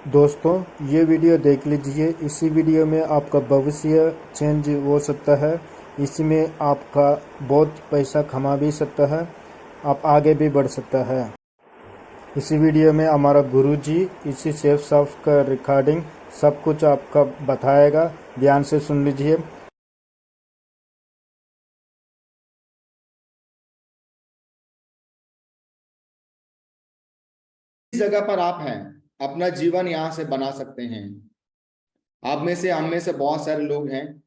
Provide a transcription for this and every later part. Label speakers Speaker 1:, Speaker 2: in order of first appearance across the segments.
Speaker 1: दोस्तों, ये वीडियो देख लीजिए। इसी वीडियो में आपका भविष्य चेंज हो सकता है। इसी में आपका बहुत पैसा कमा भी सकता है, आप आगे भी बढ़ सकता है। इसी वीडियो में हमारा गुरुजी इसी सेफ साफ का रिकॉर्डिंग सब कुछ आपका बताएगा। ध्यान से सुन लीजिए।
Speaker 2: जिस जगह पर आप हैं अपना जीवन यहाँ से बना सकते हैं। आप में से हम में से बहुत सारे लोग हैं,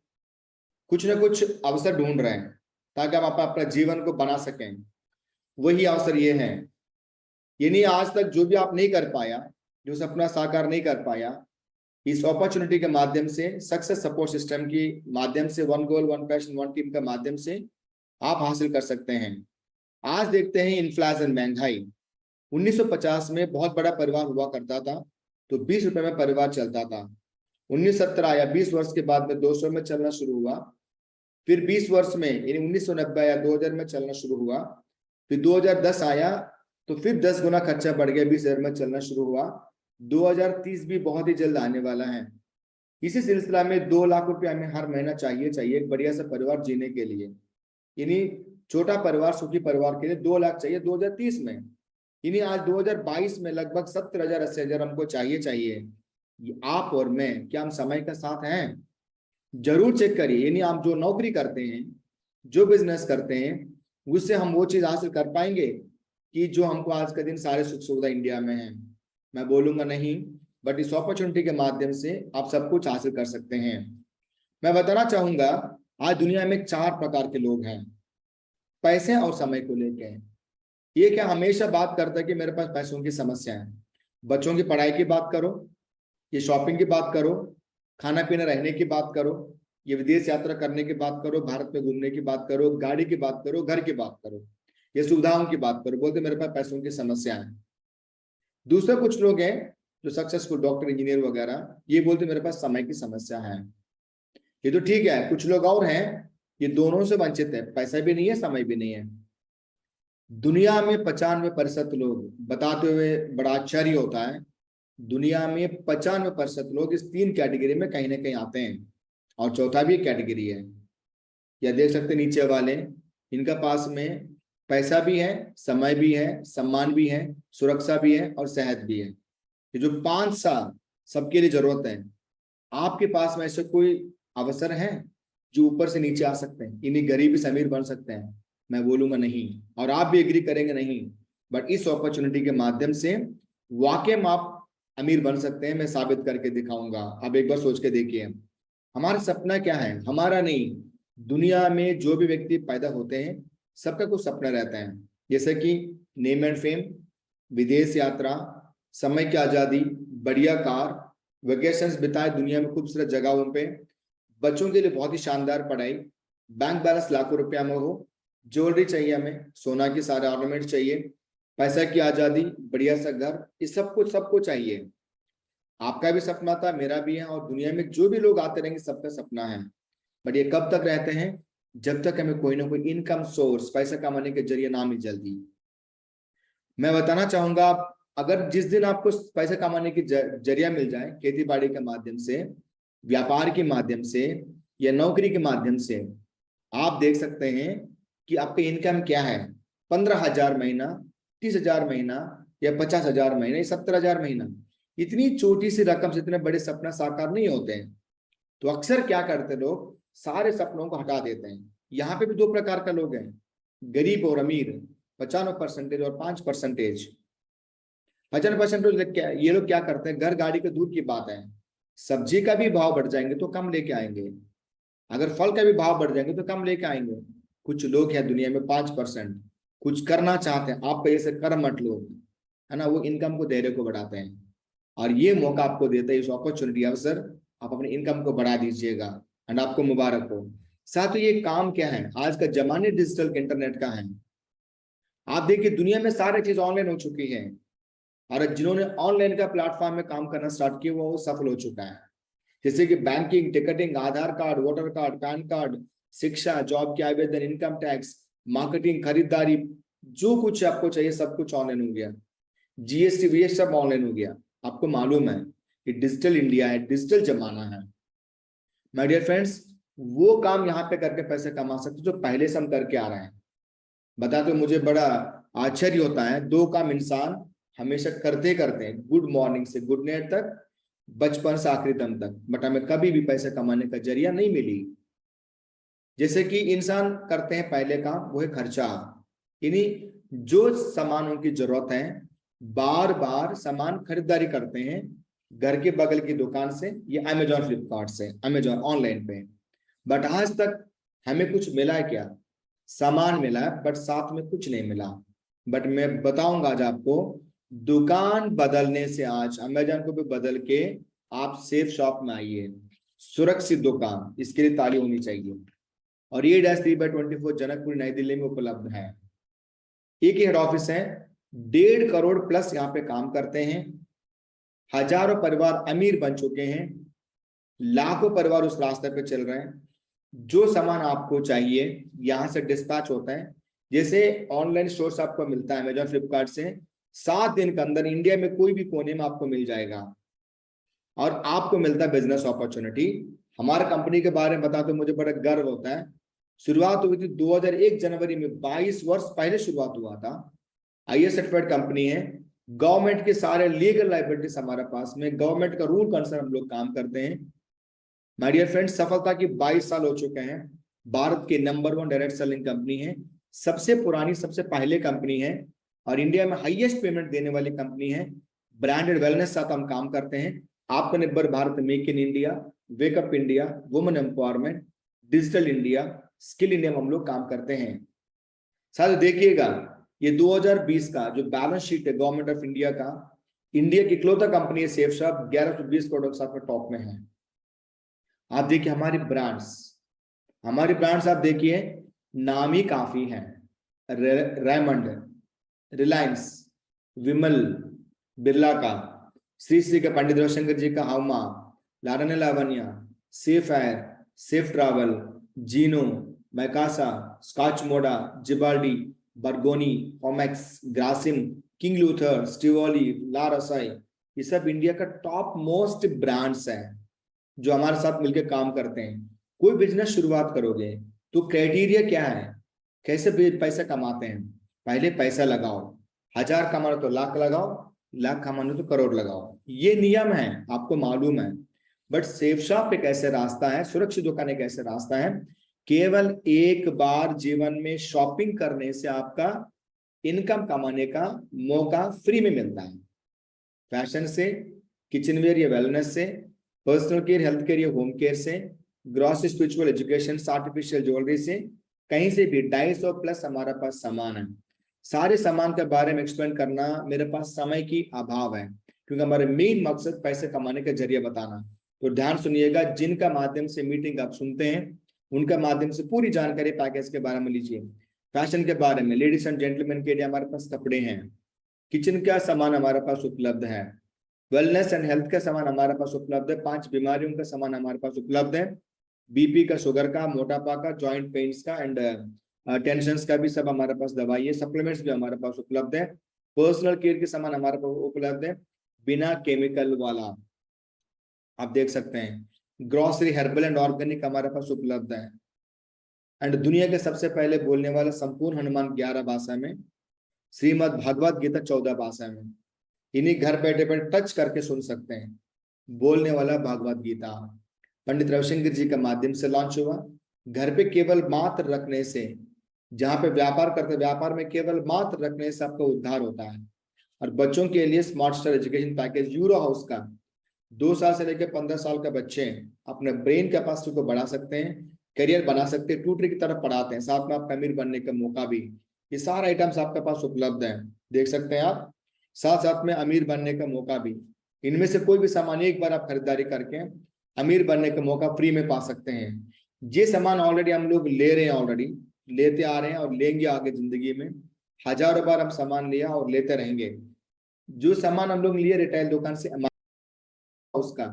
Speaker 2: कुछ ना कुछ अवसर ढूंढ रहे हैं ताकि हम अपना जीवन को बना सकें। वही अवसर ये है। ये नहीं, आज तक जो भी आप नहीं कर पाया, जो सपना साकार नहीं कर पाया, इस अपॉर्चुनिटी के माध्यम से, सक्सेस सपोर्ट सिस्टम की माध्यम से, one goal one passion one team के माध्यम से आप हासिल कर सकते हैं। आज देखते हैं इन्फ्लेशन, महंगाई। 1950 में बहुत बड़ा परिवार हुआ करता था तो 20 रुपए में परिवार चलता था। 1917 या 20 वर्ष के बाद में 200 में चलना शुरू हुआ। फिर 20 वर्ष में यानी 1990 या 2000 में चलना शुरू हुआ। फिर 2010 आया तो फिर 10 गुना खर्चा बढ़ गया, 20,000 में चलना शुरू हुआ। 2030 भी बहुत ही जल्द आने वाला है। इसी सिलसिला में 2 लाख रुपए हमें हर महीना चाहिए एक बढ़िया सा परिवार जीने के लिए। यानी छोटा परिवार, सुखी परिवार के लिए 2 लाख चाहिए 2030 में। यानी आज 2022 में लगभग 70,000 80,000 हमको चाहिए। आप और मैं, क्या हम समय का साथ हैं? जरूर चेक करिए। यानी आप जो नौकरी करते हैं, जो बिजनेस करते हैं, उससे हम वो चीज हासिल कर पाएंगे कि जो हमको आज के दिन सारे सुख सुविधा इंडिया में है? मैं बोलूंगा नहीं, बट इस अपॉर्चुनिटी के माध्यम से आप सब कुछ हासिल कर सकते हैं। मैं बताना चाहूंगा, आज दुनिया में 4 प्रकार के लोग हैं पैसे और समय को लेकर। ये क्या हमेशा बात करता है कि मेरे पास पैसों की समस्या है। बच्चों की पढ़ाई की बात करो, ये शॉपिंग की बात करो, खाना पीना रहने की बात करो, ये विदेश यात्रा करने की बात करो, भारत में घूमने की बात करो, गाड़ी की बात करो, घर की बात करो, ये सुविधाओं की बात करो, बोलते मेरे पास पैसों की समस्या है। दूसरे कुछ लोग हैं जो सक्सेसफुल डॉक्टर, इंजीनियर वगैरह, ये बोलते मेरे पास समय की समस्या है। ये तो ठीक है। कुछ लोग और हैं, ये दोनों से वंचित है, पैसा भी नहीं है, समय भी नहीं है। दुनिया में 95% लोग, बताते हुए बड़ा आश्चर्य होता है, दुनिया में 95% लोग इस 3 कैटेगरी में कहीं ना कहीं आते हैं। और चौथा भी एक कैटेगरी है, या देख सकते नीचे वाले, इनका पास में पैसा भी है, समय भी है, सम्मान भी है, सुरक्षा भी है और सेहत भी है। ये जो 5 साल सबके लिए जरूरत है। आपके पास में ऐसे कोई अवसर है जो ऊपर से नीचे आ सकते हैं, इन्हीं गरीबी से अमीर बन सकते हैं? मैं बोलूंगा नहीं, और आप भी एग्री करेंगे नहीं। बट इस अपॉर्चुनिटी के माध्यम से वाकई में आप अमीर बन सकते हैं। मैं साबित करके दिखाऊंगा। आप एक बार सोच के देखिए, हमारा सपना क्या है? हमारा नहीं, दुनिया में जो भी व्यक्ति पैदा होते हैं सबका कुछ सपना रहता है। जैसे कि नेम एंड फेम, विदेश यात्रा, समय की आजादी, बढ़िया कार, वेकेशंस बिताए दुनिया में खूबसूरत जगहों पे, बच्चों के लिए बहुत ही शानदार पढ़ाई, बैंक बैलेंस लाखों रुपया में हो, ज्वेलरी चाहिए हमें, सोना की सारे ऑर्नामेंट चाहिए, पैसा की आजादी, बढ़िया सा घर, ये सब कुछ सबको चाहिए। आपका भी सपना था, मेरा भी है, और दुनिया में जो भी लोग आते रहेंगे सबका सपना है। बट ये कब तक रहते हैं? जब तक हमें कोई ना कोई इनकम सोर्स, पैसा कमाने के जरिए ना मिल जल्दी। मैं बताना चाहूंगा, अगर जिस दिन आपको पैसा कमाने की जरिया मिल जाए, खेती बाड़ी के माध्यम से, व्यापार के माध्यम से या नौकरी के माध्यम से, आप देख सकते हैं कि आपका इनकम क्या है। 15,000 महीना, 30,000 महीना, या 50,000 महीना, या 70,000 महीना। इतनी छोटी सी रकम से इतने बड़े सपना साकार नहीं होते हैं। तो अक्सर क्या करते लोग, सारे सपनों को हटा देते हैं। यहाँ पे भी 2 प्रकार का लोग हैं, गरीब और अमीर। 95% और 5%। 50% ये लोग क्या करते हैं, घर गाड़ी के दूर की बात है, सब्जी का भी भाव बढ़ जाएंगे तो कम लेके आएंगे, अगर फल का भी भाव बढ़ जाएंगे तो कम लेके आएंगे। कुछ लोग हैं दुनिया में 5%, कुछ करना चाहते हैं, आप पैसे कर मत लो, है ना, वो इनकम को दायरे को बढ़ाते हैं। और ये मौका आपको देता है, इस अपॉर्चुनिटी, अवसर, आप अपने इनकम को बढ़ा दीजिएगा। एंड आपको मुबारक हो। साथ ही ये काम क्या है, आज का जमाने डिजिटल इंटरनेट का है। आप देखिए दुनिया में सारी चीज ऑनलाइन हो चुकी है, और जिन्होंने ऑनलाइन का प्लेटफॉर्म में काम करना स्टार्ट किया वो सफल हो चुका है। जैसे कि banking, ticketing, Aadhaar card, voter card, PAN card, शिक्षा, जॉब के आवेदन, इनकम टैक्स, मार्केटिंग, खरीदारी, जो कुछ आपको चाहिए सब कुछ ऑनलाइन हो गया। जीएसटी वीएसटी सब ऑनलाइन हो गया। आपको मालूम है ये डिजिटल इंडिया है, डिजिटल जमाना है। माय डियर फ्रेंड्स, वो काम यहाँ पे करके पैसे कमा सकते जो पहले से हम करके आ रहे हैं। बताते मुझे बड़ा आश्चर्य होता है, दो काम इंसान हमेशा करते करते हैं, गुड मॉर्निंग से गुड नाइट तक, बचपन से आखिरी दम तक, बट हमें कभी भी पैसे कमाने का जरिया नहीं मिली। जैसे कि इंसान करते हैं पहले काम, वो है खर्चा, यानी जो सामानों की जरूरत है बार बार सामान खरीदारी करते हैं घर के बगल की दुकान से या अमेजॉन फ्लिपकार्ट से, अमेजॉन ऑनलाइन पे, बट आज तक हमें कुछ मिला है क्या? सामान मिला है बट साथ में कुछ नहीं मिला। बट मैं बताऊंगा आज आपको, दुकान बदलने से आज अमेजॉन को भी बदल के आप सेफ शॉप में आइए, सुरक्षित दुकान, इसके लिए ताली होनी चाहिए। और ये -3/24 जनकपुर नई दिल्ली में उपलब्ध है। एक ही हेड ऑफिस है, 1.5 करोड़ प्लस यहाँ पे काम करते हैं, हजारों परिवार अमीर बन चुके हैं, लाखों परिवार उस रास्ते पे चल रहे हैं। जो सामान आपको चाहिए यहाँ से डिस्पैच होता है, जैसे ऑनलाइन स्टोर्स आपको मिलता है अमेजॉन फ्लिपकार्ट से, 7 दिन के अंदर इंडिया में कोई भी कोने में आपको मिल जाएगा और आपको मिलता है बिजनेस अपॉर्चुनिटी। हमारे कंपनी के बारे में बता तो मुझे बड़ा गर्व होता है। शुरुआत हुई थी 2001 जनवरी में, 22 वर्ष पहले शुरुआत हुआ था। IAS सर्टिफाइड कंपनी है, गवर्नमेंट के सारे लीगल लाइबिलिटीज हमारे पास में, गवर्नमेंट का रूल कंसर्न हम लोग काम करते हैं। माय डियर फ्रेंड्स, सफलता की 22 साल हो चुके हैं, भारत के नंबर 1 डायरेक्ट सेलिंग कंपनी है, सबसे पुरानी सबसे पहले कंपनी है और इंडिया में हाईएस्ट पेमेंट देने वाली कंपनी है। ब्रांडेड वेलनेस साथ हम काम करते हैं। आत्मनिर्भर Bharat, make in India, wake up India, women empowerment, digital India, skill India में हम लोग काम करते हैं। साथ देखिएगा ये 2020 का जो बैलेंस शीट है गवर्नमेंट ऑफ इंडिया का, इंडिया की इकलौता कंपनी है सेफ शॉप, 11 से 20 प्रोडक्ट्स आपके टॉप में है। आप देखिए हमारी ब्रांड्स आप देखिए, नाम ही काफी है, रेमंड, रिलायंस, विमल, बिरला का, श्री श्री का पंडित रविशंकर जी का हाउमा, लाडन Lavanya, safe air, safe travel, Gino, मैकासा, स्कॉच मोडा, जिबाल्डी, बर्गोनी, ओमेक्स, ग्रासिम, किंग लूथर, स्टिवोली, ला रसाई, ये सब इंडिया का टॉप मोस्ट ब्रांड्स हैं जो हमारे साथ मिलकर काम करते हैं। कोई बिजनेस शुरुआत करोगे तो क्राइटेरिया क्या है, कैसे पैसा कमाते हैं? पहले पैसा लगाओ, 1000 कमाना तो लाख लगाओ, लाख कमाना तो करोड़ लगाओ, ये नियम है, आपको मालूम है। बट सेफ शॉप एक ऐसे रास्ता है, सुरक्षित दुकान एक ऐसे रास्ता है, केवल एक बार जीवन में शॉपिंग करने से आपका इनकम कमाने का मौका फ्री में मिलता है। फैशन से, किचन वेयर या वेलनेस से, पर्सनल केयर, हेल्थ केयर या होम केयर से, gross spiritual education, artificial jewellery से, कहीं से भी 250 प्लस हमारे पास सामान है। सारे सामान के बारे में एक्सप्लेन करना मेरे पास समय की अभाव है, क्योंकि हमारे मेन मकसद पैसे कमाने का जरिया बताना। तो ध्यान सुनिएगा, जिनका माध्यम से मीटिंग आप सुनते हैं उनका माध्यम से पूरी जानकारी पैकेज के बारे में लीजिए। फैशन के बारे में, लेडीज एंड जेंटलमैन के लिए हमारे पास कपड़े हैं, किचन का सामान हमारे पास उपलब्ध है, वेलनेस एंड हेल्थ का सामान हमारे पास उपलब्ध है, 5 बीमारियों का सामान हमारे पास उपलब्ध है, बीपी का, शुगर का, मोटापा का, जॉइंट पेन्स का एंड टेंशन का भी सब हमारे पास दवाई है, सप्लीमेंट्स भी हमारे पास उपलब्ध है, पर्सनल केयर के सामान हमारे पास उपलब्ध है बिना केमिकल वाला, आप देख सकते हैं, ग्रोसरी, हर्बल एंड ऑर्गेनिक हमारे पास उपलब्ध है। एंड दुनिया के सबसे पहले बोलने वाला संपूर्ण हनुमान 11 भाषा में, श्रीमद् भगवत गीता 14 भाषा में, इन्हीं घर बैठे बैठे टच करके सुन सकते हैं। बोलने वाला भगवत गीता पंडित रविशंकर जी के माध्यम से लॉन्च हुआ। घर पे केवल मात्र रखने से, जहां पे व्यापार करते, व्यापार में केवल मात्र रखने से आपका उद्धार होता है। और बच्चों के लिए smart star education package euro house का 2 साल से लेकर 15 साल का बच्चे अपने ब्रेन कैपेसिटी को बढ़ा सकते हैं, करियर बना सकते हैं, ट्यूटरी की तरफ पढ़ाते हैं, साथ में आपका अमीर बनने का मौका भी। ये सारे आइटम्स आपके पास उपलब्ध है, देख सकते हैं आप, साथ साथ में अमीर बनने का मौका भी। इनमें से कोई भी सामान एक बार आप खरीदारी करके अमीर बनने का मौका फ्री में पा सकते हैं। ये सामान ऑलरेडी हम लोग ले रहे हैं, ऑलरेडी लेते आ रहे हैं और लेंगे आगे जिंदगी में। हजारों बार हम सामान लिया और लेते रहेंगे। जो सामान हम लोग लिए रिटेल दुकान से, उसका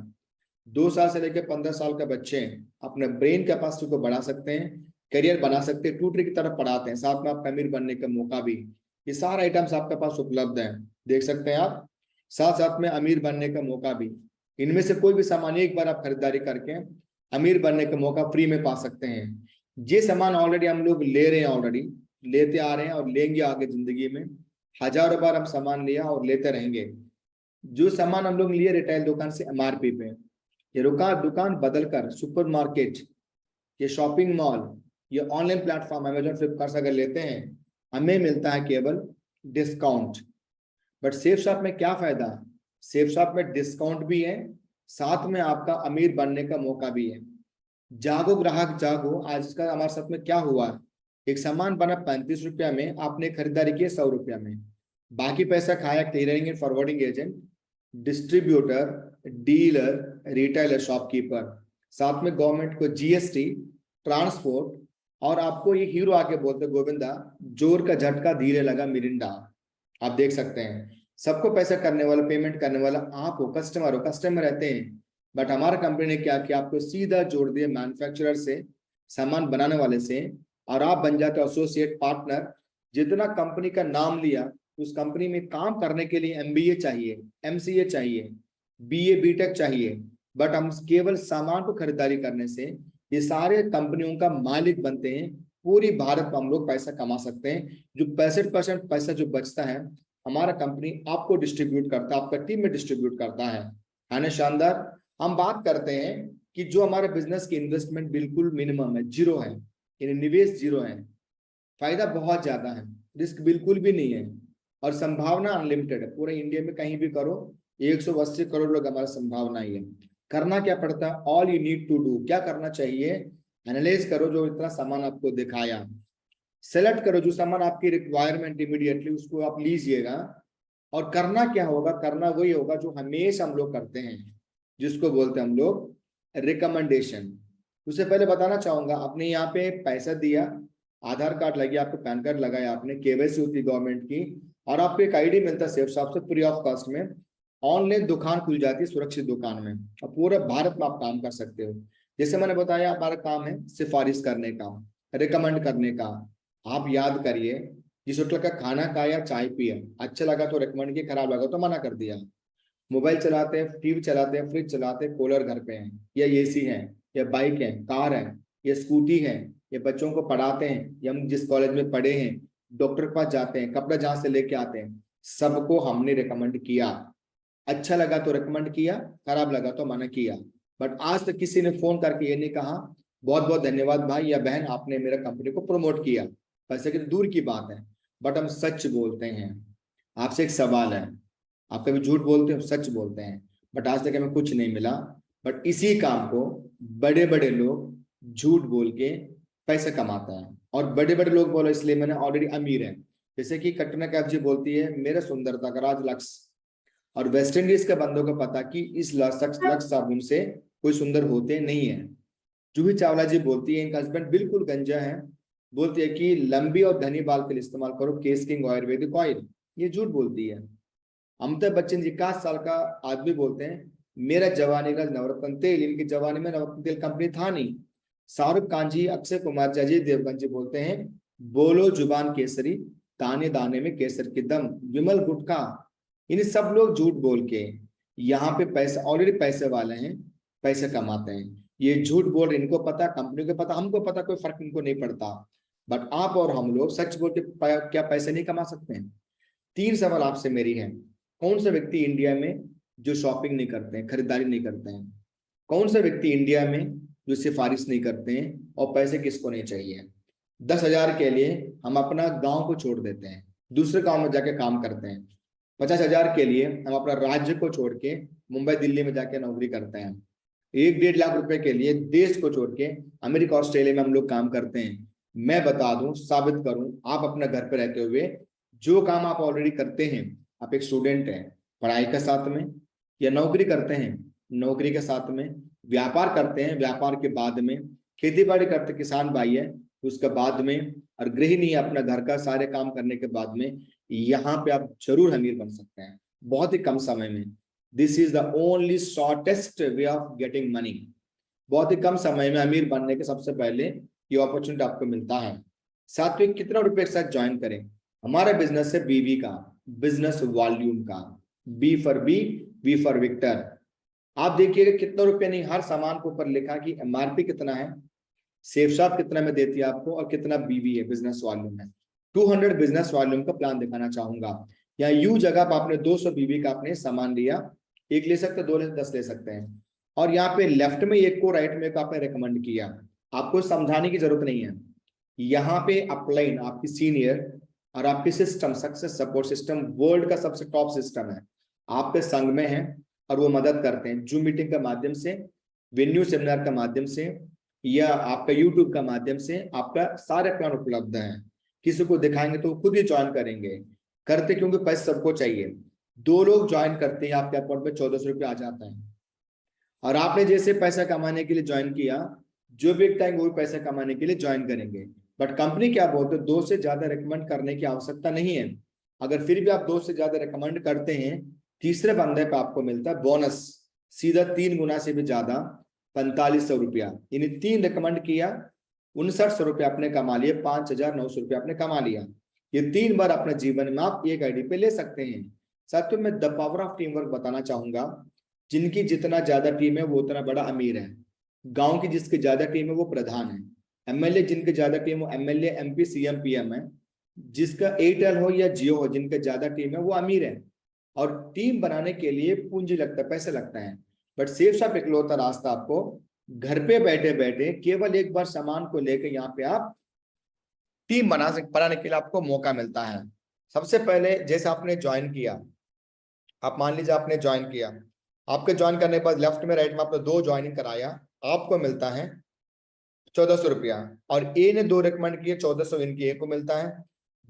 Speaker 2: 2 साल से लेकर 15 साल का बच्चे अपने ब्रेन कैपेसिटी को बढ़ा सकते हैं, करियर बना सकते हैं, ट्यूटरी की तरफ पढ़ाते हैं, साथ में आपका अमीर बनने का मौका भी। ये सारे आइटम्स आपके पास उपलब्ध हैं, देख सकते हैं आप, साथ साथ में अमीर बनने का मौका भी। इनमें से कोई भी सामान एक बार आप खरीदारी करके अमीर बनने का मौका फ्री में पा सकते हैं। ये सामान ऑलरेडी हम लोग ले रहे हैं, ऑलरेडी लेते आ रहे हैं और लेंगे आगे जिंदगी में। हजारों बार हम सामान लिया और लेते रहेंगे। जो सामान हम लोग लिए रिटेल दुकान से एमआरपी पे, ये दुकान बदलकर सुपरमार्केट, ये शॉपिंग मॉल, ये ऑनलाइन प्लेटफॉर्म अमेजोन फ्लिपकार्ट अगर लेते हैं, हमें मिलता है केवल डिस्काउंट। बट सेफ शॉप में क्या फायदा? सेफ शॉप में डिस्काउंट भी है, साथ में आपका अमीर बनने का मौका भी है। जागो ग्राहक जागो। आज का हमारे साथ में क्या हुआ, एक सामान बना 35 रुपया में, आपने खरीदारी की 100 रुपया में, बाकी पैसा खाया clearing and forwarding agent, distributor, dealer, retailer, shopkeeper, साथ में गवर्नमेंट को जीएसटी, ट्रांसपोर्ट, और आपको ये हीरो आके बोलते गोविंदा, जोर का झटका धीरे लगा मिरिंडा। आप देख सकते हैं सबको पैसा करने वाला, पेमेंट करने वाला आप हो, कस्टमर रहते हैं। बट हमारा कंपनी ने क्या किया, आपको सीधा जोड़ दिया मैन्युफैक्चरर से, सामान बनाने वाले से, और आप बन जाते हो एसोसिएट पार्टनर। जितना कंपनी का नाम लिया, उस कंपनी में काम करने के लिए एमबीए चाहिए, एमसीए चाहिए, बीए बीटेक चाहिए। बट हम केवल सामान को खरीदारी करने से ये सारे कंपनियों का मालिक बनते हैं। पूरी भारत में हम लोग पैसा कमा सकते हैं। जो 65% पैसा जो बचता है, हमारा कंपनी आपको डिस्ट्रीब्यूट करता है, आपका टीम में डिस्ट्रीब्यूट करता है ना। शानदार। हम बात करते हैं कि जो हमारे बिजनेस की इन्वेस्टमेंट बिल्कुल मिनिमम है, जीरो है, यानी निवेश जीरो है, फायदा बहुत ज्यादा है, रिस्क बिल्कुल भी नहीं है, और संभावना अनलिमिटेड है। पूरे इंडिया में कहीं भी करो, 180 करोड़ लोग हमारा संभावना ही है। करना क्या पड़ता है, all you need to do, क्या करना चाहिए, एनालाइज करो जो इतना सामान आपको दिखाया, सेलेक्ट करो जो सामान आपकी रिक्वायरमेंट इमीडिएटली, उसको आप लीजिएगा। और करना क्या होगा, करना वही होगा जो हमेशा हम लोग करते हैं, जिसको बोलते हैं हम लोग रिकमेंडेशन। उससे पहले बताना चाहूंगा, आपने यहाँ पे पैसा दिया, आधार कार्ड लगी, आपको पैन कार्ड लगाया, आपने केवाईसी होती गवर्नमेंट की, और आपको एक आईडी मिलता है सेफ शॉप से फ्री ऑफ कॉस्ट में। ऑनलाइन दुकान खुल जाती है, सुरक्षित दुकान में, और पूरे भारत में आप काम कर सकते हो। जैसे मैंने बताया, हमारा काम है सिफारिश करने का, रिकमेंड करने का। आप याद करिए, जिस होटल का खाना खाया, चाय पिया, अच्छा लगा तो रिकमेंड किया, खराब लगा तो मना कर दिया। मोबाइल चलाते हैं, टीवी चलाते हैं, फ्रिज चलाते हैं, कूलर घर पे है, या एसी है, या बाइक है, कार है, या स्कूटी है, या बच्चों को पढ़ाते हैं, या हम जिस कॉलेज में पढ़े हैं, डॉक्टर के पास जाते हैं, कपड़ा जहां से लेके आते हैं, सबको हमने रिकमेंड किया। अच्छा लगा तो रिकमेंड किया, खराब लगा तो मना किया। बट आज तक किसी ने फोन करके ये नहीं कहा बहुत बहुत धन्यवाद भाई या बहन, आपने मेरा कंपनी को प्रमोट किया। पैसे की दूर की बात है, बट हम सच बोलते हैं। आपसे एक सवाल है, आप कभी झूठ बोलते हो, सच बोलते हैं? बट आज तक हमें कुछ नहीं मिला। बट इसी काम को बड़े बड़े लोग झूठ बोल के पैसे कमाते हैं, और बड़े बड़े लोग बोलो इसलिए मैंने ऑलरेडी अमीर है। जैसे कि कटरीना कैफ जी बोलती है, मेरा सुंदरता का राज लक्स, और वेस्ट इंडीज के बंदों को पता कि इस लक्स साबुन से कोई सुंदर होते नहीं है। जूही चावला जी बोलती है, इनका हस्बैंड बिल्कुल गंजा है, बोलती है कि लंबी और घनी बाल के लिए इस्तेमाल करो केस किंग आयुर्वेदिक ऑयल। ये झूठ बोलती है। अमिताभ बच्चन जी 61 साल का आदमी बोलते हैं, मेरा जवानी का नवरत्न तेल, इनकी जवानी में नवरत्न तेल कंपनी था नहीं। शाहरुख खान जी, अक्षय कुमार जी, अजय देवगन जी बोलते हैं, बोलो जुबान केसरी, दाने दाने में केसर की दम, विमल गुटखा। इन सब लोग झूठ बोल के यहाँ पे पैसे, ऑलरेडी पैसे वाले हैं, पैसे कमाते हैं। ये झूठ बोल रहे, इनको पता, कंपनी को पता, हमको पता, कोई फर्क इनको नहीं पड़ता। बट आप और हम लोग सच बोल के क्या पैसे नहीं कमा सकते हैं? 3 सवाल आपसे मेरी है, कौन सा व्यक्ति इंडिया में जो शॉपिंग नहीं करते हैं, खरीदारी नहीं करते हैं? कौन सा व्यक्ति इंडिया में जो सिफारिश नहीं करते हैं? और पैसे किसको नहीं चाहिए? 10,000 के लिए हम अपना गांव को छोड़ देते हैं, दूसरे गांव में जाके काम करते हैं। 50,000 के लिए हम अपना राज्य को छोड़ के मुंबई दिल्ली में जाके नौकरी करते हैं। 1-1.5 लाख रुपए के लिए देश को छोड़ के अमेरिका ऑस्ट्रेलिया में हम लोग काम करते हैं। मैं बता दूं, साबित करूं, आप अपना घर पे रहते हुए जो काम आप ऑलरेडी करते हैं, आप एक स्टूडेंट हैं, पढ़ाई के साथ में, या नौकरी करते हैं, नौकरी के साथ में, व्यापार करते हैं, व्यापार के बाद में, खेती बाड़ी करते, किसान भाई है, उसके बाद में, और गृहिणी है, अपना घर का सारे काम करने के बाद में, यहाँ पे आप जरूर अमीर बन सकते हैं बहुत ही कम समय में। This is the only shortest way of getting money. बहुत ही कम समय में अमीर बनने के सबसे पहले ये अपॉर्चुनिटी आपको मिलता है। साथ में कितना रुपए के साथ ज्वाइन करें? हमारा बिजनेस है बीवी का, बिजनेस वॉल्यूम का, B for B, V for Victor. आप देखिएगा कितना रुपया नहीं, हर सामान के ऊपर लिखा कि एमआरपी कितना है, सेफ शॉप कितना में देती है आपको, और कितना बीवी है, बिजनेस वॉल्यूम है। 200 बिजनेस वॉल्यूम का प्लान दिखाना चाहूंगा। या यू जगह पर आपने 200 बीवी का आपने सामान लिया, एक ले सकते, दो ले, 10 ले सकते हैं। और यहाँ पे लेफ्ट में एक को, राइट में एक को आपने रिकमेंड किया, आपको समझाने की जरूरत नहीं है। यहाँ पे अपलाइन आपकी सीनियर और आपकी system, success support system world का सबसे टॉप सिस्टम है, आपके संग में है और वो मदद करते हैं जूम मीटिंग के माध्यम से, वेन्यू सेमिनार के माध्यम से, या आपका यूट्यूब का माध्यम से। आपका सारे प्लान उपलब्ध हैं, किसी को दिखाएंगे तो खुद ही ज्वाइन करेंगे, करते क्योंकि पैसे सबको चाहिए। 2 लोग ज्वाइन करते हैं, आपके अकाउंट में 1400 रुपये आ जाता है। और आपने जैसे पैसा कमाने के लिए ज्वाइन किया, जो भी टाइम वो पैसा कमाने के लिए ज्वाइन करेंगे। बट कंपनी क्या बोलते हैं, 2 से ज्यादा रिकमेंड करने की आवश्यकता नहीं है। अगर फिर भी आप 2 से ज्यादा रिकमेंड करते हैं, तीसरे बंदे पे आपको मिलता है बोनस, सीधा 3 गुना से भी ज्यादा, 4500 रुपया। यानी 3 रिकमेंड किया, 5900 रुपया आपने कमा लिए, 5900 रुपया आपने कमा लिया। ये 3 बार अपने जीवन में आप एक आईडी पे ले सकते हैं। साथियों, मैं the power of team work बताना चाहूंगा। जिनकी जितना ज्यादा टीम है वो उतना बड़ा अमीर है। गांव की जिसकी ज्यादा टीम है वो प्रधान है। एमएलए जिनके ज्यादा टीम हो, एमएलए एमपी सीएम पीएम है। जिसका एयरटेल हो या जियो हो, जिनके ज्यादा टीम है वो अमीर है। और टीम बनाने के लिए पूंजी लगता है, पैसे लगता है। बट सेफ शॉप इकलौता रास्ता आपको घर पे बैठे बैठे केवल एक बार सामान को लेकर यहाँ पे आप टीम बनाने के लिए आपको मौका मिलता है। सबसे पहले जैसे आपने ज्वाइन किया, आप मान लीजिए आपने ज्वाइन किया, आपके ज्वाइन करने के बाद लेफ्ट में राइट में आपने 2 ज्वाइनिंग कराया, आपको मिलता है 1400 रुपया। और ए ने 2 रिकमेंड किए, 1400 इनकी ए को मिलता है।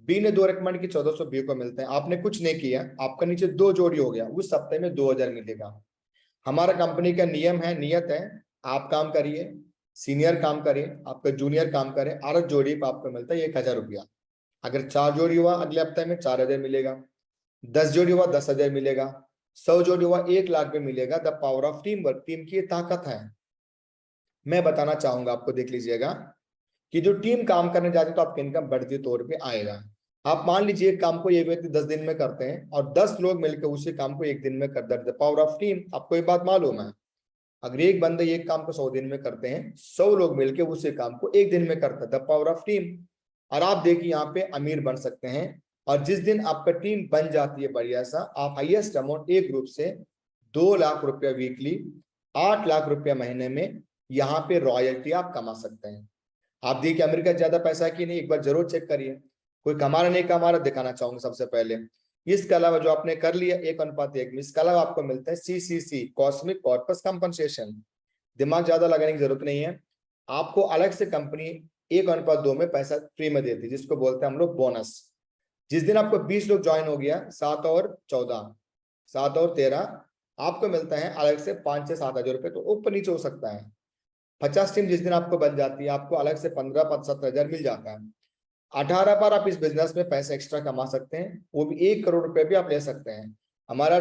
Speaker 2: बी ने 2 रिकमेंड की, 1400 बी को मिलते हैं। आपने कुछ नहीं किया, आपका नीचे 2 जोड़ी हो गया, उस हफ्ते में 2000 मिलेगा। हमारा कंपनी का नियम है, नियत है, आप काम करिए, सीनियर काम करे, आपका जूनियर काम करे, 8 जोड़ी पर आपको मिलता है 1000 रुपया। अगर 4 जोड़ी हुआ अगले हफ्ते में 4000 मिलेगा, 10 जोड़ी हुआ 10,000 मिलेगा, 100 जोड़ी हुआ 1,00,000 में मिलेगा। The power of team work, team की ताकत है। मैं बताना चाहूंगा आपको, देख लीजिएगा कि जो टीम काम करने जाती है तो आपकी इनकम बढ़ती तौर पे आएगा। आप मान लीजिए एक काम को ये व्यक्ति 10 दिन में करते हैं और 10 लोग मिलकर उसी काम को 1 दिन में कर देते हैं। पावर ऑफ टीम, आपको एक बात मालूम है, अगर एक बंदे एक काम को 100 दिन में करते हैं, 100 लोग मिलकर उसी काम को 1 दिन में करते हैं। The power of team. और आप देखिए यहाँ पे अमीर बन सकते हैं। और जिस दिन आपका टीम बन जाती है बढ़िया सा, आप हाईएस्ट अमाउंट एक ग्रुप से 2 लाख रुपया वीकली, 8 लाख रुपया महीने में यहाँ पे रॉयल्टी आप कमा सकते हैं। आप देखिए अमेरिका ज्यादा पैसा है कि नहीं, एक बार जरूर चेक करिए। कोई कमा रहा नहीं कमा रहा दिखाना चाहूंगा सबसे पहले। इसके अलावा जो आपने कर लिया 1:1 में, इसके अलावा आपको मिलता है सीसीसी, कॉस्मिक कॉर्पस कंपनसेशन। दिमाग ज्यादा लगाने की जरूरत नहीं है, आपको अलग से कंपनी 1:2 में पैसा फ्री में देती है, जिसको बोलते हैं हम लोग बोनस। जिस दिन आपको 20 लोग ज्वाइन हो गया, 7 और 14, 7 और 13, आपको मिलता है अलग से 5 से 7 हजार रुपये, तो ऊपर नीचे हो सकता है। 50 टीम जिस दिन आपको बन जाती है, आपको अलग से 15-17 हजार मिल जाता है। 18 बार आप इस बिजनेस में पैसे एक्स्ट्रा कमा सकते हैं, वो भी 1 करोड़ रुपए भी आप ले सकते हैं। हमारा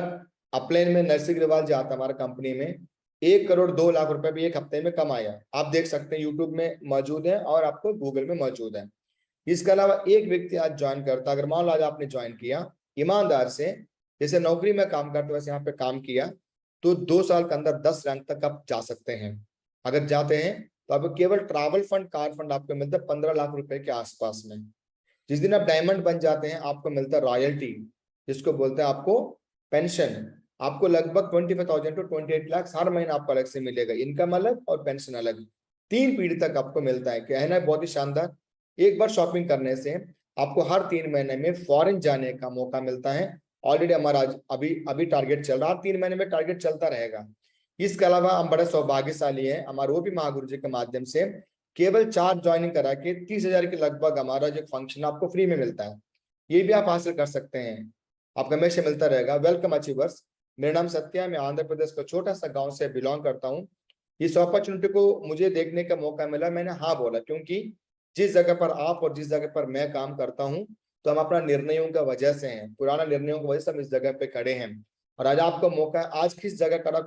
Speaker 2: अपलाइन में नरसिंह अग्रवाल जो आता हमारा कंपनी में, 1 करोड़ 2 लाख रुपए भी एक हफ्ते में कमाया। आप देख सकते हैं, यूट्यूब में मौजूद है और आपको गूगल में मौजूद है। इसके अलावा एक व्यक्ति आज ज्वाइन करता, अगर मान लो आज आपने ज्वाइन किया ईमानदार से, जैसे नौकरी में काम करते वैसे यहाँ पे काम किया, तो 2 साल के अंदर 10 रैंक तक आप जा सकते हैं। अगर जाते हैं तो आपको केवल ट्रैवल फंड, कार फंड आपको मिलता है 15 लाख रुपए के आसपास में। जिस दिन आप डायमंड बन जाते हैं, आपको मिलता है रॉयल्टी, जिसको बोलते हैं आपको पेंशन। आपको लगभग 25,000 टू 28 लाख हर महीने आपको अलग से मिलेगा, इनकम अलग और पेंशन अलग, 3 पीढ़ी तक आपको मिलता है। क्या है ना, बहुत ही शानदार। एक बार शॉपिंग करने से आपको हर 3 महीने में फॉरेन जाने का मौका मिलता है। ऑलरेडी हमारा अभी टारगेट चल रहा है, 3 महीने में टारगेट चलता रहेगा। इसके अलावा हम बड़े सौभाग्यशाली हैं, हमारे वो भी महागुरु जी के माध्यम से केवल 4 ज्वाइनिंग करा के 30,000 के लगभग हमारा जो फंक्शन आपको फ्री में मिलता है, ये भी आप हासिल कर सकते हैं। आपको हमेशा मिलता रहेगा। वेलकम अचीवर्स, मेरा नाम सत्या है, मैं आंध्र प्रदेश का छोटा सा गांव से बिलोंग करता हूँ। इस अपॉर्चुनिटी को मुझे देखने का मौका मिला, मैंने हाँ बोला, क्योंकि जिस जगह पर आप और जिस जगह पर मैं काम करता हूँ, तो हम अपना निर्णयों का वजह से हैं, पुराना निर्णयों की वजह से हम इस जगह पे खड़े हैं। और आज आपको मौका है, आज किस जगह खड़ा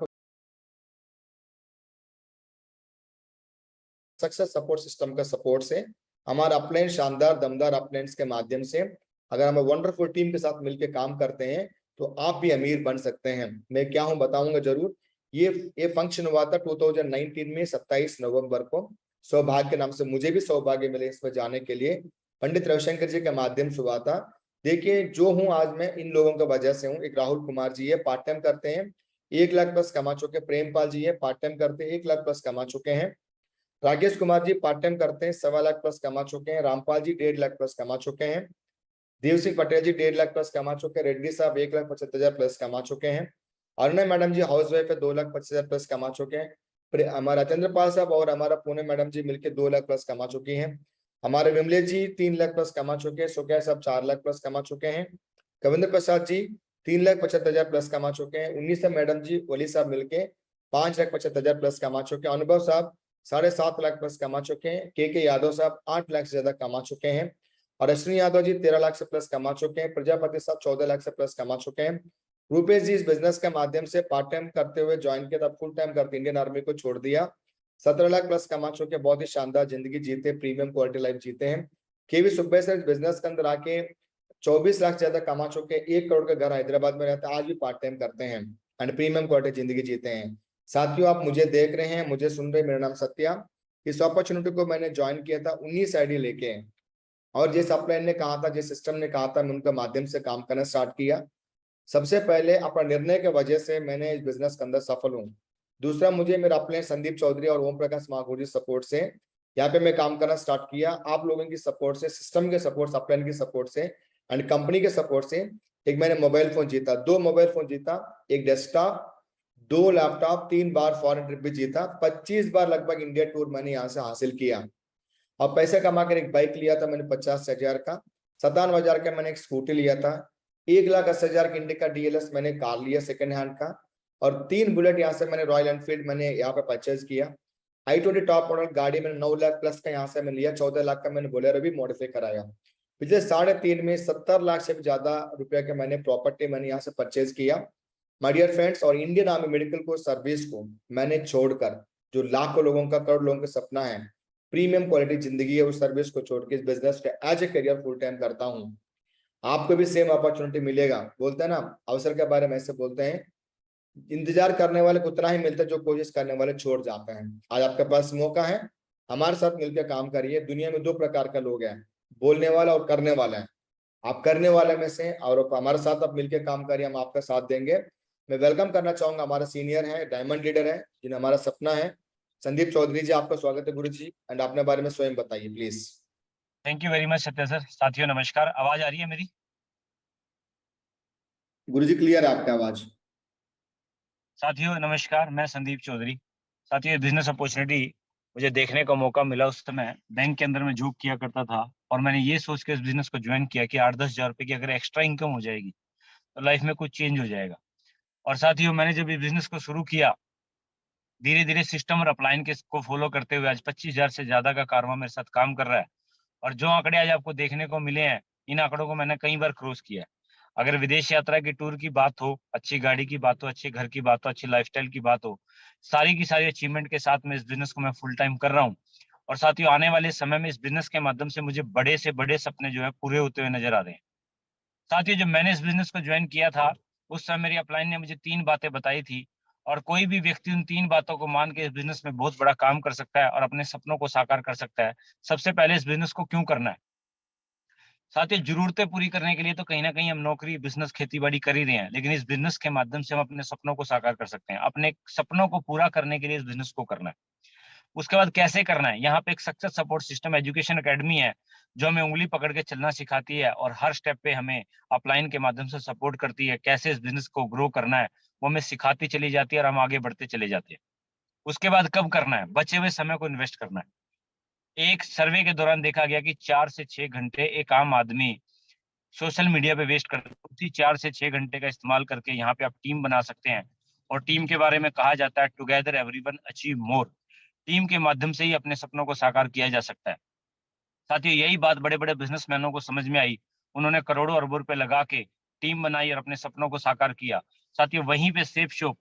Speaker 2: सक्सेस सपोर्ट सिस्टम का सपोर्ट से, हमारा अपलाइन शानदार दमदार अपलाइंस के माध्यम से, अगर हम वंडरफुल टीम के साथ मिलकर काम करते हैं तो आप भी अमीर बन सकते हैं। मैं क्या हूं बताऊंगा जरूर। ये फंक्शन हुआ था 2019 में 27 नवंबर को। सौभाग्य के नाम से मुझे भी सौभाग्य मिले इसमें जाने के लिए, पंडित रविशंकर जी के माध्यम से हुआ था। देखिए जो हूँ आज मैं इन लोगों की वजह से हूँ। एक राहुल कुमार जी है, पार्ट टाइम करते हैं, 1 लाख प्लस कमा चुके। प्रेमपाल जी है, पार्ट टाइम करते हैं, 1 लाख प्लस कमा चुके हैं। राकेश कुमार जी पार्ट टाइम करते हैं, 1.25 लाख प्लस कमा चुके हैं। रामपाल जी 1.5 लाख प्लस कमा चुके हैं। देव सिंह पटेल जी 1.5 लाख प्लस कमा चुके हैं। रेड्डी साहब 1,75,000 प्लस कमा चुके हैं। अरुणा मैडम जी हाउस वाइफ है, 2,25,000 प्लस कमा चुके हैं। हमारा चंद्रपाल साहब और हमारा पुणे मैडम जी मिलकर 2 लाख प्लस कमा चुकी हैं। हमारे विमलेश जी 3 लाख प्लस कमा चुके हैं। सुखिया साहब 4 लाख प्लस कमा चुके हैं। कविंद्र प्रसाद जी 3,75,000 प्लस कमा चुके हैं। 19 मैडम जी वली साहब मिलके 5,75,000 प्लस कमा चुके हैं। अनुभव साहब 7.5 लाख प्लस कमा चुके हैं। के यादव साहब 8 लाख से ज्यादा कमा चुके हैं। और अश्विनी यादव जी 13 लाख से प्लस कमा चुके हैं। प्रजापति साहब 14 लाख से प्लस कमा चुके हैं। रूपेश जी इस बिजनेस के माध्यम से पार्ट टाइम करते हुए ज्वाइन किया था, फुल टाइम करते इंडियन आर्मी को छोड़ दिया। 17 लाख प्लस कमा चुके, बहुत ही शानदार जिंदगी जीते, प्रीमियम क्वालिटी लाइफ जीते हैं। केवी सुब्बे सर इस बिजनेस के अंदर आके 24 लाख से ज्यादा कमा चुके, 1 करोड़ का घर हैदराबाद में रहता है, आज भी पार्ट टाइम करते हैं एंड प्रीमियम क्वालिटी जिंदगी जीते हैं। साथियों आप मुझे देख रहे हैं, मुझे सुन रहे हैं, मेरा नाम सत्या। इस अपॉर्चुनिटी को मैंने ज्वाइन किया था 19 आईडी लेके, और जिस अपलाइन ने कहा था, जिस सिस्टम ने कहा था, मैं उनके माध्यम से काम करना स्टार्ट किया। सबसे पहले अपना निर्णय के वजह से मैंने इस बिजनेस के अंदर सफल हूँ। दूसरा मुझे मेरा अपने संदीप चौधरी और ओम प्रकाश मागुरी सपोर्ट से यहाँ पे मैं काम करना स्टार्ट किया। आप लोगों की सपोर्ट से, सिस्टम के सपोर्ट, अपलाइन की सपोर्ट से एंड कंपनी के सपोर्ट से एक मैंने मोबाइल फोन जीता, 2 मोबाइल फोन जीता, एक डेस्कटॉप, 2 लैपटॉप, 3 बार फॉरेन ट्रिप भी जीता, 25 बार लगभग इंडिया टूर मैंने यहाँ से हासिल किया। और पैसे कमा कर एक बाइक लिया था मैंने 50,000 का, 57,000 का मैंने एक स्कूटी लिया था, 1,80,000 की इंडिका डीएलएस मैंने कार लिया सेकंड हैंड का, और 3 बुलेट यहाँ से मैंने रॉयल एनफील्ड मैंने यहाँ पे परचेज किया। i20 टॉप मॉडल गाड़ी मैंने 9 लाख प्लस का यहाँ से मैंने लिया, 14 लाख का मैंने बोलेरो भी मॉडिफाई कराया। पिछले 3.5 में 70 लाख से भी ज्यादा रुपया का मैंने प्रॉपर्टी मैंने यहाँ से परचेज किया। माय डियर फ्रेंड्स, और इंडियन आर्मी मेडिकल को सर्विस को मैंने छोड़कर, जो लाखों लोगों का, करोड़ लोगों का सपना है, प्रीमियम क्वालिटी जिंदगी है, उस सर्विस को छोड़ के इस बिजनेस को as a career full time करता हूँ। आपको भी सेम अपॉर्चुनिटी मिलेगा। बोलते हैं ना, अवसर के बारे में ऐसे बोलते हैं, इंतजार करने वाले को उतना ही मिलता है जो कोशिश करने वाले छोड़ जाते हैं। आज आपके पास मौका है, हमारे साथ मिलकर काम करिए। दुनिया में 2 प्रकार का लोग हैं, बोलने वाला और करने वाला है। आप करने वाले में से, और हमारे साथ आप मिलकर काम करिए, हम आपका साथ देंगे। मैं वेलकम करना चाहूंगा, हमारा सीनियर है, डायमंड लीडर है, जिन्हें हमारा सपना है, संदीप चौधरी जी। आपका स्वागत है गुरु जी, एंड अपने बारे में स्वयं बताइए please.
Speaker 3: Thank you very much Satya sir. साथियों नमस्कार, आवाज आ रही है मेरी?
Speaker 2: गुरु जी क्लियर है आपकी आवाज?
Speaker 3: साथियों नमस्कार, मैं संदीप चौधरी। साथियों बिजनेस अपॉर्चुनिटी मुझे देखने का मौका मिला, उस समय बैंक के अंदर में जॉब किया करता था, और मैंने ये सोच के इस बिजनेस को ज्वाइन किया कि 8-10 हजार रुपए की अगर एक्स्ट्रा इनकम हो जाएगी तो लाइफ में कुछ चेंज हो जाएगा। और साथियों मैंने जब इस बिजनेस को शुरू किया, धीरे धीरे सिस्टम और अपलाइन के को फॉलो करते हुए आज 25,000 से ज्यादा का कारवा मेरे साथ काम कर रहा है। और जो आंकड़े आज आपको देखने को मिले हैं, इन आंकड़ों को मैंने कई बार क्रॉस किया है। अगर विदेश यात्रा की टूर की बात हो, अच्छी गाड़ी की बात हो, अच्छे घर की बात हो, अच्छी लाइफस्टाइल की बात हो, सारी की सारी अचीवमेंट के साथ में इस बिजनेस को मैं फुल टाइम कर रहा हूँ। और साथियों आने वाले समय में इस बिजनेस के माध्यम से मुझे बड़े से बड़े सपने जो है पूरे होते हुए नजर आ रहे हैं। साथियों जब मैंने इस बिजनेस को ज्वाइन किया था, उस समय मेरी अपलाइन ने मुझे 3 बातें बताई थी, और कोई भी व्यक्ति उन 3 बातों को मान के इस बिजनेस में बहुत बड़ा काम कर सकता है और अपने सपनों को साकार कर सकता है। सबसे पहले इस बिजनेस को क्यों करना है। साथियों जरूरतें पूरी करने के लिए तो कहीं ना कहीं हम नौकरी, बिजनेस, खेती बाड़ी कर ही रहे हैं, लेकिन इस बिजनेस के माध्यम से हम अपने सपनों को साकार कर सकते हैं। अपने सपनों को पूरा करने के लिए इस बिजनेस को करना है। उसके बाद कैसे करना है, यहाँ पे एक success support system education academy है, जो हमें उंगली पकड़ के चलना सिखाती है और हर स्टेप पे हमें अपलाइन के माध्यम से सपोर्ट करती है। कैसे इस बिजनेस को ग्रो करना है वो हमें सिखाती चली जाती है और हम आगे बढ़ते चले जाते हैं। उसके बाद कब करना है, बचे हुए समय को इन्वेस्ट करना है। एक सर्वे के दौरान देखा गया कि 4 से 6 घंटे एक आम आदमी सोशल मीडिया पे वेस्ट करते हैं। उसी 4 से 6 घंटे का इस्तेमाल करके यहाँ पे आप टीम बना सकते हैं। और टीम के बारे में कहा जाता है, together everyone achieve more. Team के माध्यम से ही अपने सपनों को साकार किया जा सकता है। साथियों यही बात बड़े बड़े बिजनेसमैनों को समझ में आई, उन्होंने करोड़ों अरबों रुपए लगा के टीम बनाई और अपने सपनों को साकार किया। साथियों वहीं पे सेफ शॉप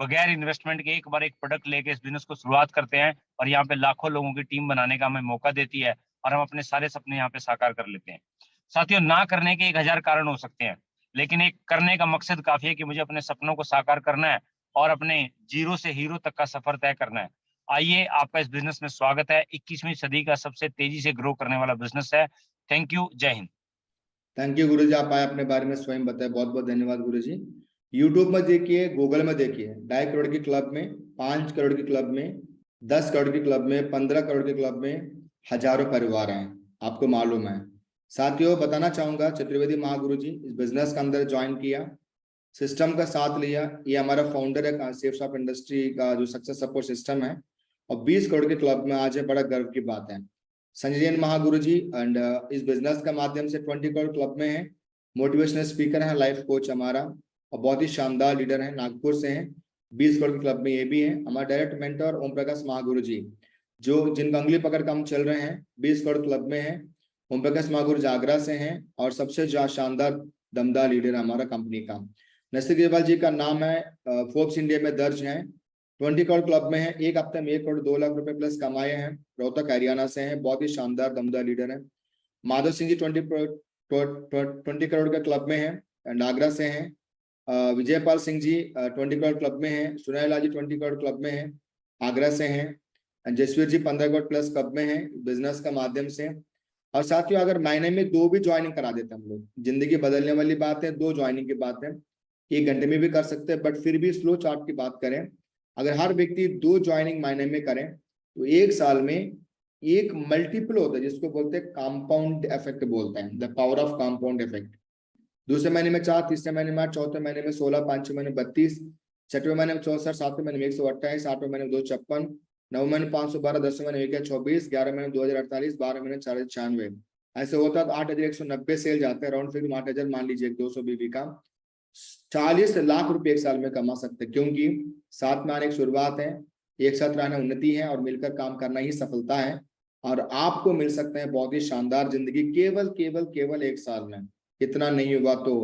Speaker 3: बगैर इन्वेस्टमेंट के एक बार एक प्रोडक्ट लेके इस बिजनेस को शुरुआत करते हैं, और यहाँ पे लाखों लोगों की टीम बनाने का हमें मौका देती है, और हम अपने सारे सपने यहाँ पे साकार कर लेते हैं। साथियों ना करने के 1,000 कारण हो सकते हैं, लेकिन एक करने का मकसद काफी है कि मुझे अपने सपनों को साकार करना है, और अपने जीरो से हीरो तक का सफर तय करना है। आइए, आपका इस बिजनेस में स्वागत है। 21वीं सदी का सबसे तेजी से ग्रो करने वाला बिजनेस है। Thank you. जय हिंद।
Speaker 2: थैंक यू गुरुजी, आप आए अपने बारे में स्वयं बताए, बहुत बहुत धन्यवाद गुरुजी। यूट्यूब में देखिए, गूगल में देखिए, 2.5 करोड़ के क्लब में, 5 करोड़ के क्लब में, 10 करोड़ के क्लब में, 15 करोड़ के क्लब में हजारों परिवार हैं, आपको मालूम है। साथियों, बताना चाहूंगा, चतुर्वेदी महागुरु जी इस बिजनेस के अंदर ज्वाइन किया, सिस्टम का साथ लिया। ये हमारा फाउंडर है सेफ शॉप इंडस्ट्री का जो सक्सेस सपोर्ट सिस्टम है, और 20 करोड़ के क्लब में आज है, बड़ा गर्व की बात है। संजय जैन महागुरु जी एंड इस बिजनेस का माध्यम से 20 करोड़ क्लब में है, मोटिवेशनल स्पीकर है, लाइफ कोच हमारा, और बहुत ही शानदार लीडर है, नागपुर से हैं। 20 करोड़ के क्लब में ये भी है। हमारा डायरेक्ट मेंटर ओम प्रकाश महागुरु जी, जो जिनका उंगली पकड़ कर हम चल रहे हैं, 20 करोड़ क्लब में है। ओम प्रकाश महागुरु जी आगरा से हैं और सबसे शानदार दमदार लीडर हमारा कंपनी का। नसीर अग्रवाल जी का नाम है, फोर्ब्स इंडिया में दर्ज है, 20 करोड़ क्लब में है। एक हफ्ते में 1 करोड़ 2 लाख रुपए प्लस कमाए हैं। रोहतक हरियाणा से हैं, बहुत ही शानदार दमदार लीडर है। माधव सिंह जी 20 करोड़ के क्लब में है एंड आगरा से हैं। विजयपाल सिंह जी 20 करोड़ क्लब में है। सुनैला जी 20 करोड़ क्लब में है, आगरा से हैं। जसवीर जी 15 करोड़ प्लस क्लब में है बिजनेस का माध्यम से। और साथियों, अगर महीने में 2 भी ज्वाइनिंग करा देते हम लोग, जिंदगी बदलने वाली बात है, 2 ज्वाइनिंग की बात है, 1 घंटे में भी कर सकते हैं, बट फिर भी स्लो चार्ट की बात करें, अगर हर व्यक्ति 2 ज्वाइनिंग महीने में करें तो 1 साल में एक मल्टीपल होता है, जिसको बोलते हैं कंपाउंड इफेक्ट बोलते हैं, the power of compound effect. दूसरे महीने में 4, तीसरे महीने में 8, चौथे महीने में 16, पांचवें महीने में 32, छठवें महीने में 64, सातवें महीने में 128, आठवें महीने में 256, 9वें महीने 512, 10वें महीने में 24, 11वें महीने में 2048, 12वें महीने में 496। ऐसे होता है तो 8,190 सेल जाते हैं, राउंड फिगर 8,000 मान लीजिए 200 बीबी का। 40 लाख रुपए 1 साल में कमा सकते हैं, क्योंकि साथ में आने की शुरुआत है, एक साथ रहना उन्नति है, और मिलकर काम करना ही सफलता है। और आपको मिल सकते हैं बहुत ही शानदार जिंदगी केवल केवल केवल 1 साल में। इतना नहीं हुआ तो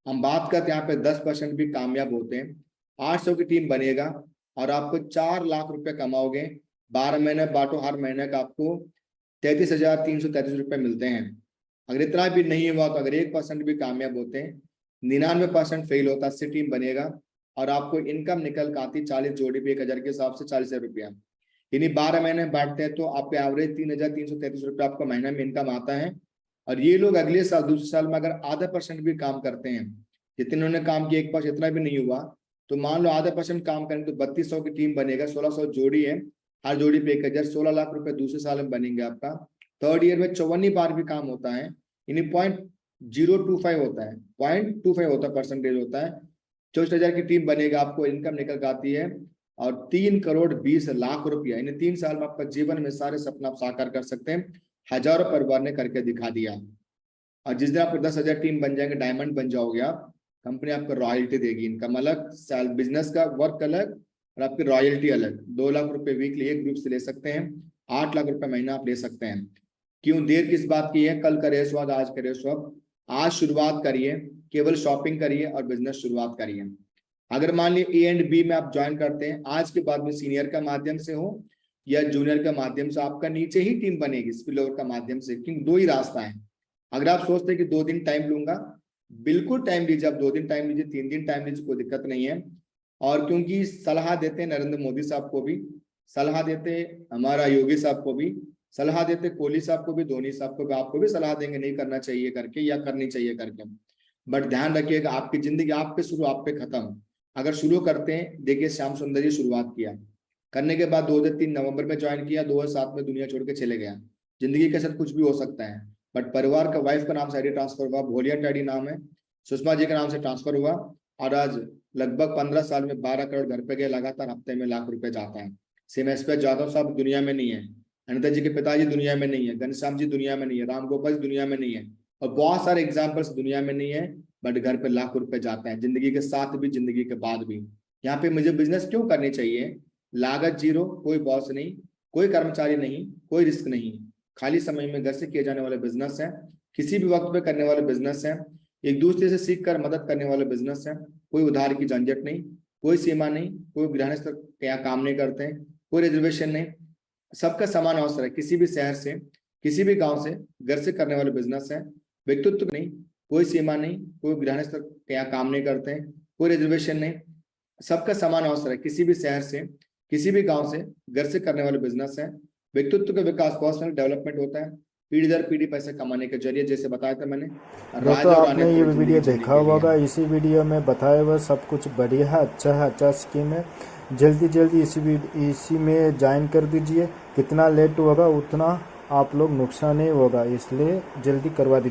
Speaker 2: हम बात करते हैं यहाँ पे 10% भी कामयाब होते हैं, 800 की टीम बनेगा और आपको 4 लाख रुपए कमाओगे। 12 महीने बांटो, हर महीने का आपको 33,333 रुपए मिलते हैं। अगर इतना भी नहीं हुआ तो अगर 1% भी कामयाब होते हैं, 99% फेल होता, 80 टीम बनेगा और आपको इनकम निकल कर आती 40 जोड़ी पे 1,000 के हिसाब से 40,000 रुपया। यानी 12 महीने बांटते हैं तो आपके एवरेज 3,333 रुपये आपको महीने में इनकम आता है। और ये लोग अगले साल, दूसरे साल में अगर आधा % भी काम करते हैं, जितने उन्होंने काम किया, एक पास इतना भी नहीं हुआ तो मान लो आधा % काम करेंगे तो 3200 की टीम बनेगा, 1600 जोड़ी है, हर जोड़ी पे 1,000, 16 लाख रुपए दूसरे साल में बनेंगे आपका। थर्ड ईयर में 54 बार भी काम होता है, यानी 0.025 होता है, 0.25 होता है परसेंटेज होता है। 64,000 की टीम बनेगा, आपको इनकम निकल कर आती है और 3 करोड़ 20 लाख रुपया, यानी 3 साल में आपका जीवन में सारे सपना आप साकार कर सकते हैं। हजारों परिवार ने करके दिखा दिया। और जिस दिन आपको 10,000 टीम बन जाएंगे, डायमंड बन जाओगे आप, कंपनी आपको रॉयल्टी देगी, इनकम अलग, साल बिजनेस का वर्क अलग और आपकी रॉयल्टी अलग। 2 लाख रुपए वीकली एक ग्रुप से ले सकते हैं, 8 लाख रुपए महीना आप ले सकते हैं। क्यों देर किस बात की है? कल करे सो आज करे सो अब, आज शुरुआत करिए, केवल शॉपिंग करिए और बिजनेस शुरुआत करिए। अगर मान लीजिए ए एंड बी में आप ज्वाइन करते हैं, आज के बाद में सीनियर का माध्यम से हो या जूनियर का माध्यम से, आपका नीचे ही टीम बनेगी स्पिल ओवर का माध्यम से, क्योंकि 2 ही रास्ता है। अगर आप सोचते हैं कि 2 दिन टाइम लूंगा, बिल्कुल टाइम लीजिए, आप 2 दिन टाइम लीजिए, 3 दिन टाइम लीजिए, कोई दिक्कत नहीं है। और क्योंकि सलाह देते हैं नरेंद्र मोदी साहब को भी, सलाह देते हमारा योगी साहब को भी, सलाह देते कोहली साहब को भी, धोनी साहब को भी, आपको भी सलाह देंगे नहीं करना चाहिए करके या करनी चाहिए करके। बट ध्यान रखिएगा, आपकी जिंदगी आप पे शुरू, आप पे खत्म। अगर शुरू करते हैं, देखिए श्याम सुंदर जी शुरुआत किया, करने के बाद 2003 नवंबर में ज्वाइन किया, 2007 में दुनिया छोड़ के चले गया। जिंदगी के साथ कुछ भी हो सकता है, बट परिवार का, वाइफ का नाम से आईडी ट्रांसफर हुआ, भोलिया डैडी नाम है, सुषमा जी के नाम से ट्रांसफर हुआ और आज लगभग 15 साल में 12 करोड़ घर पे गए, लगातार हफ्ते में लाख रुपए जाता है। सिमेश जाधव साहब दुनिया में नहीं है, अनिता जी के पिताजी दुनिया में नहीं है, घनश्याम जी दुनिया में नहीं है, राम गोपाल जी दुनिया में नहीं है, और बहुत सारे एग्जाम्पल्स दुनिया में नहीं है, बट घर पे लाख रुपए जाते हैं, जिंदगी के साथ भी, जिंदगी के बाद भी। यहाँ पे मुझे बिजनेस क्यों करनी चाहिए? लागत 0, कोई बॉस नहीं, कोई कर्मचारी नहीं, कोई रिस्क नहीं, खाली समय में घर से किए जाने वाले बिजनेस है, किसी भी वक्त पे करने वाले बिजनेस है, एक दूसरे से सीख कर मदद करने वाले बिजनेस है, कोई उधार की झंझट नहीं, कोई सीमा नहीं, कोई गृहस्थ क्या काम नहीं करते हैं, कोई रिजर्वेशन नहीं, सबका समान अवसर है। किसी भी शहर से, किसी भी गांव से, घर से करने वाले बिजनेस है। व्यक्तित्व नहीं, कोई सीमा नहीं, कोई गृहस्थ क्या काम नहीं करते हैं, कोई रिजर्वेशन नहीं, सबका समान अवसर है। किसी भी शहर से, किसी भी गांव से, घर से करने वाले बिजनेस है। व्यक्तित्व का विकास, पर्सनल डेवलपमेंट होता है पीढ़ी दर पीढ़ी पैसे कमाने के जरिए, जैसे बताया था मैंने।
Speaker 1: दोस्तों
Speaker 2: और
Speaker 1: आपने
Speaker 2: आने
Speaker 1: ये
Speaker 2: वाली
Speaker 1: वीडियो
Speaker 2: जिंदगी
Speaker 1: देखा
Speaker 2: जीने के लिए
Speaker 1: होगा,
Speaker 2: है।
Speaker 1: इसी वीडियो में बताया हुआ सब कुछ बढ़िया है, अच्छा स्कीम है। जल्दी इसी में ज्वाइन कर दीजिए। कितना लेट होगा उतना आप लोग नुकसान ही होगा, इसलिए जल्दी करवा दीजिए।